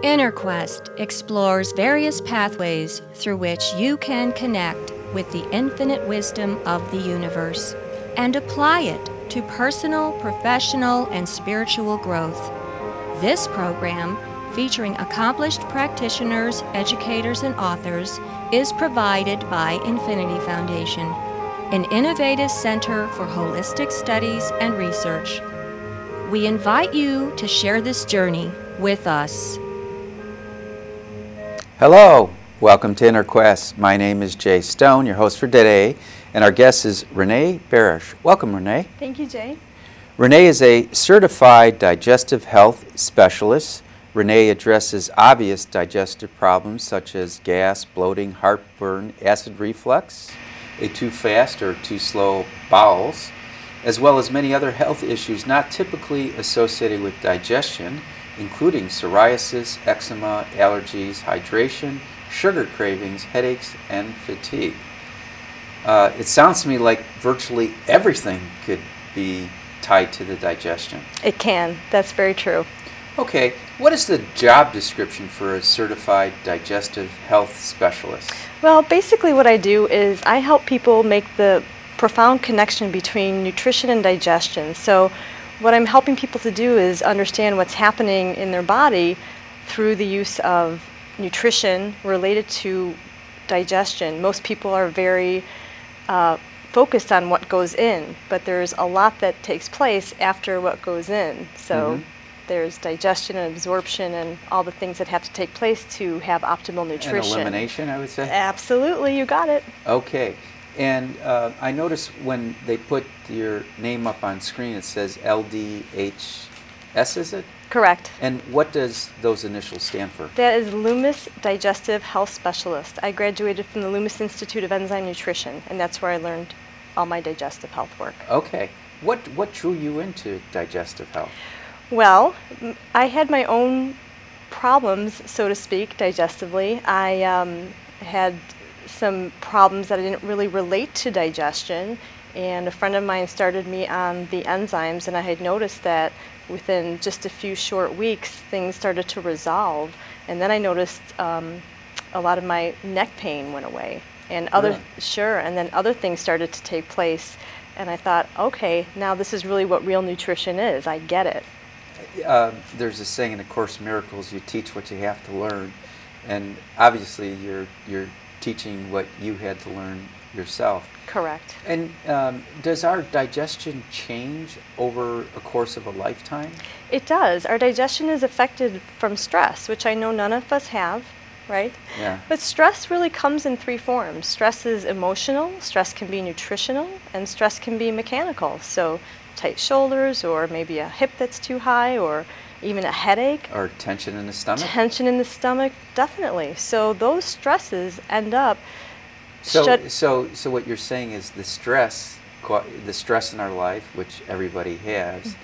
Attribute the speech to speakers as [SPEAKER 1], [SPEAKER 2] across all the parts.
[SPEAKER 1] Inner Quest explores various pathways through which you can connect with the infinite wisdom of the universe and apply it to personal, professional, and spiritual growth. This program, featuring accomplished practitioners, educators, and authors, is provided by Infinity Foundation, an innovative center for holistic studies and research. We invite you to share this journey with us.
[SPEAKER 2] Hello, welcome to Inner Quest. My name is Jay Stone, your host for today, and our guest is Renee Barasch. Welcome, Renee.
[SPEAKER 3] Thank you, Jay.
[SPEAKER 2] Renee is a certified digestive health specialist. Renee addresses obvious digestive problems such as gas, bloating, heartburn, acid reflux, a too fast or too slow bowels, as well as many other health issues not typically associated with digestion, including psoriasis, eczema, allergies, hydration, sugar cravings, headaches, and fatigue. It sounds to me like virtually everything could be tied to the digestion.
[SPEAKER 3] It can. That's very true.
[SPEAKER 2] Okay, what is the job description for a certified digestive health specialist?
[SPEAKER 3] Well, basically what I do is I help people make the profound connection between nutrition and digestion. So what I'm helping people to do is understand what's happening in their body through the use of nutrition related to digestion. Most people are very focused on what goes in, but there's a lot that takes place after what goes in. So there's digestion and absorption and all the things that have to take place to have optimal nutrition.
[SPEAKER 2] And elimination, I would say?
[SPEAKER 3] Absolutely, you got it.
[SPEAKER 2] Okay. And I noticed when they put your name up on screen, it says LDHS, is it?
[SPEAKER 3] Correct.
[SPEAKER 2] And what does those initials stand for?
[SPEAKER 3] That is Loomis Digestive Health Specialist. I graduated from the Loomis Institute of Enzyme Nutrition, and that's where I learned all my digestive health work.
[SPEAKER 2] Okay. What drew you into digestive health?
[SPEAKER 3] Well, I had my own problems, so to speak, digestively. I had some problems that I didn't really relate to digestion, and a friend of mine started me on the enzymes, and I had noticed that within just a few short weeks things started to resolve, and then I noticed a lot of my neck pain went away, and and then other things started to take place, and I thought, okay, now this is really what real nutrition is. I get it.
[SPEAKER 2] There's a saying in A Course in Miracles, you teach what you have to learn, and obviously you're teaching what you had to learn yourself.
[SPEAKER 3] Correct.
[SPEAKER 2] And does our digestion change over a course of a lifetime?
[SPEAKER 3] It does. Our digestion is affected from stress, which I know none of us have, right?
[SPEAKER 2] Yeah.
[SPEAKER 3] But stress really comes in three forms. Stress is emotional, stress can be nutritional, and stress can be mechanical. So tight shoulders, or maybe a hip that's too high, or even a headache.
[SPEAKER 2] Or tension in the stomach?
[SPEAKER 3] Tension in the stomach, definitely. So those stresses end up...
[SPEAKER 2] So what you're saying is the stress in our life, which everybody has,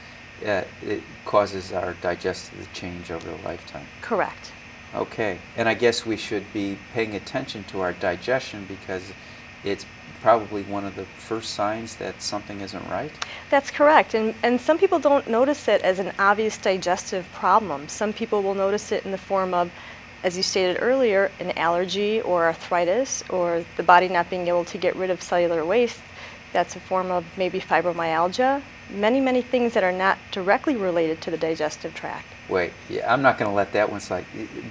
[SPEAKER 2] it causes our digestive to change over a lifetime.
[SPEAKER 3] Correct.
[SPEAKER 2] Okay. And I guess we should be paying attention to our digestion because it's probably one of the first signs that something isn't right?
[SPEAKER 3] That's correct. And some people don't notice it as an obvious digestive problem. Some people will notice it in the form of, as you stated earlier, an allergy or arthritis, or the body not being able to get rid of cellular waste. That's a form of maybe fibromyalgia. Many, many things that are not directly related to the digestive tract.
[SPEAKER 2] Wait, yeah, I'm not going to let that one slide.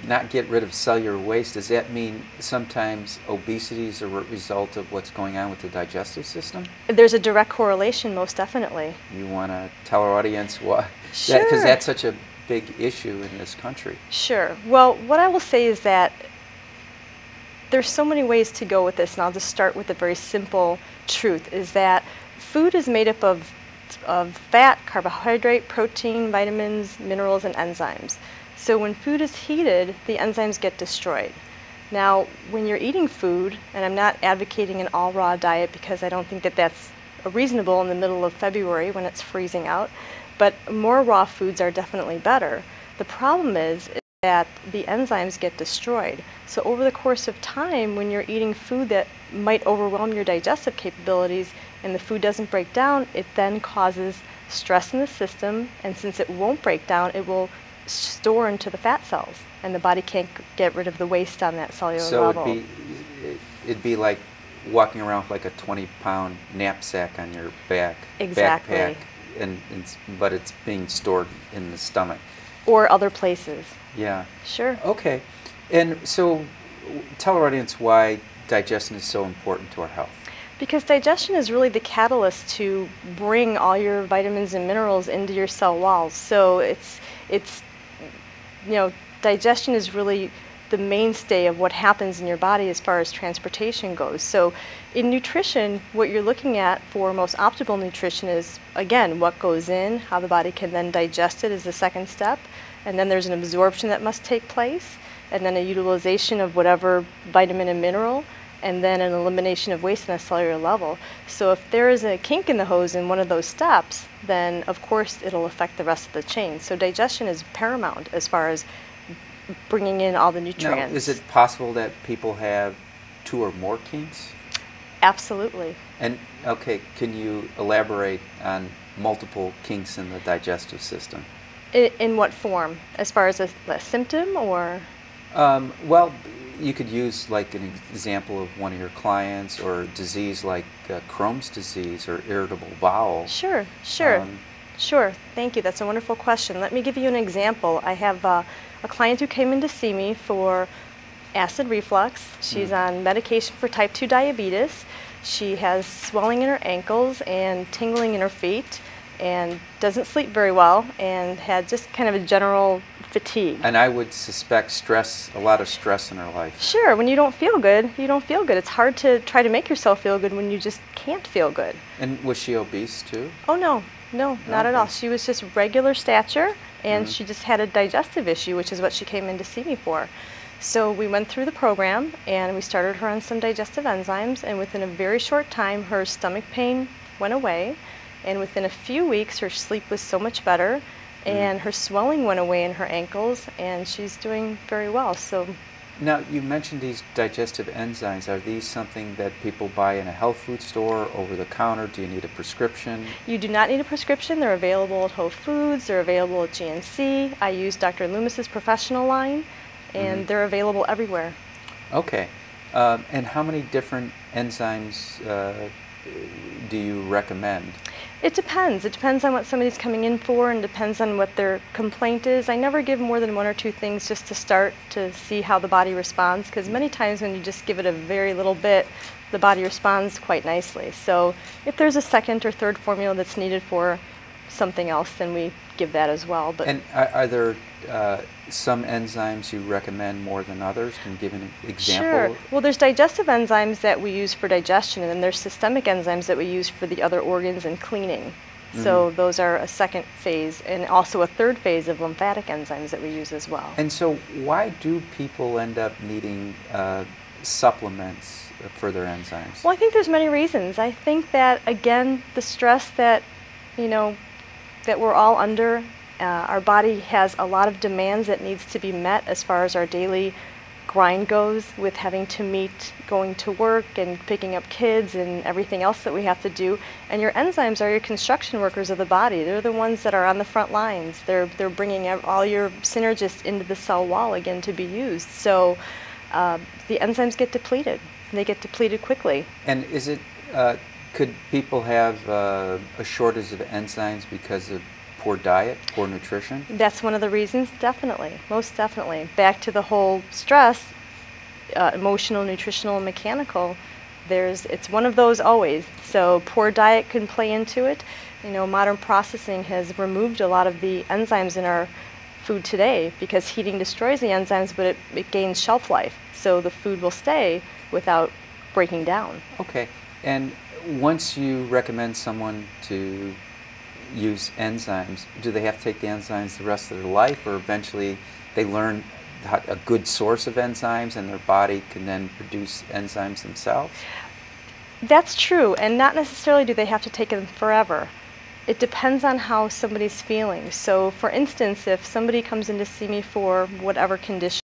[SPEAKER 2] Not get rid of cellular waste, does that mean sometimes obesity is a result of what's going on with the digestive system?
[SPEAKER 3] There's a direct correlation, most definitely.
[SPEAKER 2] You want to tell our audience why?
[SPEAKER 3] Sure.
[SPEAKER 2] Because that's such a big issue in this country.
[SPEAKER 3] Sure. Well, what I will say is that there's so many ways to go with this, and I'll just start with a very simple truth, is that food is made up of fat, carbohydrate, protein, vitamins, minerals, and enzymes. So when food is heated, the enzymes get destroyed. Now, when you're eating food, and I'm not advocating an all-raw diet because I don't think that that's reasonable in the middle of February when it's freezing out, but more raw foods are definitely better. The problem is that the enzymes get destroyed. So over the course of time, when you're eating food that might overwhelm your digestive capabilities and the food doesn't break down, it then causes stress in the system, and since it won't break down, it will store into the fat cells, and the body can't get rid of the waste on that cellular
[SPEAKER 2] So
[SPEAKER 3] level.
[SPEAKER 2] it'd be like walking around with like a 20-pound knapsack on your back,
[SPEAKER 3] Exactly.
[SPEAKER 2] backpack, but it's being stored in the stomach.
[SPEAKER 3] Or other places.
[SPEAKER 2] Yeah.
[SPEAKER 3] Sure.
[SPEAKER 2] Okay. And so tell our audience why digestion is so important to our health.
[SPEAKER 3] Because digestion is really the catalyst to bring all your vitamins and minerals into your cell walls. So it's digestion is really the mainstay of what happens in your body as far as transportation goes. So in nutrition, what you're looking at for most optimal nutrition is, again, what goes in, how the body can then digest it is the second step, and then there's an absorption that must take place, and then a utilization of whatever vitamin and mineral, and then an elimination of waste on a cellular level. So if there is a kink in the hose in one of those steps, then of course it'll affect the rest of the chain. So digestion is paramount as far as bringing in all the nutrients.
[SPEAKER 2] Now, is it possible that people have 2 or more kinks?
[SPEAKER 3] Absolutely.
[SPEAKER 2] And okay, can you elaborate on multiple kinks in the digestive system?
[SPEAKER 3] In what form? As far as a symptom, or?
[SPEAKER 2] Well, you could use like an example of one of your clients, or a disease like Crohn's disease or irritable bowel.
[SPEAKER 3] Sure. Sure. Thank you. That's a wonderful question. Let me give you an example. I have a client who came in to see me for acid reflux. She's on medication for type 2 diabetes. She has swelling in her ankles and tingling in her feet, and doesn't sleep very well, and had just kind of a general fatigue.
[SPEAKER 2] And I would suspect stress, a lot of stress in her life.
[SPEAKER 3] Sure, when you don't feel good, you don't feel good. It's hard to try to make yourself feel good when you just can't feel good.
[SPEAKER 2] And was she obese too?
[SPEAKER 3] Oh no, not at all. She was just regular stature, and she just had a digestive issue, which is what she came in to see me for. So we went through the program, and we started her on some digestive enzymes, and within a very short time, her stomach pain went away, and within a few weeks, her sleep was so much better, and her swelling went away in her ankles, and she's doing very well. So
[SPEAKER 2] now, you mentioned these digestive enzymes. Are these something that people buy in a health food store, over the counter? Do you need a prescription?
[SPEAKER 3] You do not need a prescription. They're available at Whole Foods. They're available at GNC. I use Dr. Loomis's professional line, and they're available everywhere.
[SPEAKER 2] Okay. And how many different enzymes do you recommend?
[SPEAKER 3] It depends. It depends on what somebody's coming in for, and depends on what their complaint is. I never give more than 1 or 2 things just to start to see how the body responds, because many times when you just give it a very little bit, the body responds quite nicely. So if there's a second or third formula that's needed for something else, then we give that as well. But
[SPEAKER 2] and are there some enzymes you recommend more than others? Can you give an example?
[SPEAKER 3] Sure. Well, there's digestive enzymes that we use for digestion, and then there's systemic enzymes that we use for the other organs and cleaning. So those are a second phase, and also a third phase of lymphatic enzymes that we use as well.
[SPEAKER 2] And so why do people end up needing supplements for their enzymes?
[SPEAKER 3] Well, I think there's many reasons. I think that, again, the stress that, that we're all under, our body has a lot of demands that needs to be met as far as our daily grind goes, with having to meet going to work and picking up kids and everything else that we have to do. And your enzymes are your construction workers of the body. They're the ones that are on the front lines. They're bringing all your synergists into the cell wall again to be used. So the enzymes get depleted, and they get depleted quickly.
[SPEAKER 2] And is it, could people have a shortage of enzymes because of poor diet, poor nutrition?
[SPEAKER 3] That's one of the reasons, definitely, most definitely. Back to the whole stress, emotional, nutritional, and mechanical, it's one of those always. So poor diet can play into it. Modern processing has removed a lot of the enzymes in our food today, because heating destroys the enzymes, but it gains shelf life. So the food will stay without breaking down.
[SPEAKER 2] Okay. And once you recommend someone to use enzymes, do they have to take the enzymes the rest of their life, or eventually they learn a good source of enzymes and their body can then produce enzymes themselves?
[SPEAKER 3] That's true, and not necessarily do they have to take them forever. It depends on how somebody's feeling. So for instance, if somebody comes in to see me for whatever condition,